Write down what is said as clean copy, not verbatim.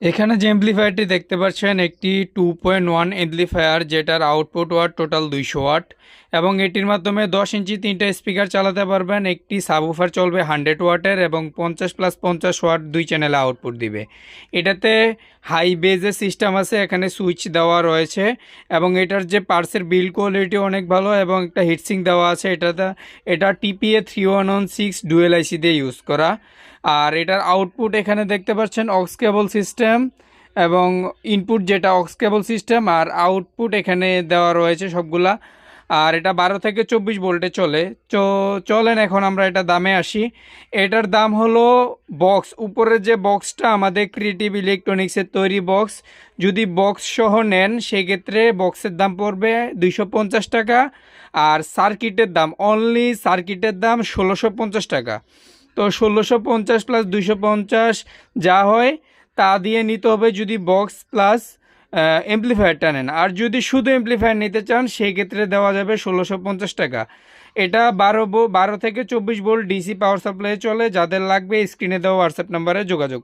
এখানে যে এমপ্লিফায়ারটি দেখতে পাচ্ছেন একটি 2.1 এমপ্লিফায়ার, যেটার আউটপুট ওয়াট টোটাল 200 ওয়াট এবং এটির মাধ্যমে 10 ইঞ্চি তিনটা স্পিকার চালাতে পারবেন। একটি সাবউফার চলবে 100 ওয়াটের এবং 50+50 ওয়াট দুই চ্যানেলে আউটপুট দিবে। এটাতে হাই বেজের সিস্টেম আছে, এখানে সুইচ দেওয়া রয়েছে এবং এটার যে পার্সের বিল্ড কোয়ালিটি অনেক ভালো এবং একটা হিটসিং দেওয়া আছে। এটা টিপিএ 3116 ডুয়েল আইসি দিয়ে ইউজ করা। আর এটার আউটপুট এখানে দেখতে পাচ্ছেন অক্স কেবল সিস্টেম এবং ইনপুট যেটা অক্স কেবল সিস্টেম, আর আউটপুট এখানে দেওয়া রয়েছে সবগুলা। আর এটা 12 থেকে 24 ভোল্টে চলে। চলেন এখন আমরা এটা দামে আসি। এটার দাম হলো বক্স, উপরের যে বক্সটা আমাদের ক্রিয়েটিভ ইলেকট্রনিক্সের তৈরি বক্স, যদি বক্স সহ নেন সেক্ষেত্রে বক্সের দাম পড়বে 250 টাকা। আর সার্কিটের দাম, অনলি সার্কিটের দাম 1650 টাকা। তো 1650 প্লাস 250 যা হয় তা দিয়ে নিতে হবে যদি বক্স প্লাস এমপ্লিফায়ারটা নেন। আর যদি শুধু এমপ্লিফায়ার নিতে চান সেই ক্ষেত্রে দেওয়া যাবে 1650 টাকা। এটা 12 থেকে 24 ভোল্ট ডিসি পাওয়ার সাপ্লাই চলে। যাদের লাগবে স্ক্রিনে দেওয়া হোয়াটসঅ্যাপ নাম্বারে যোগাযোগ করুন।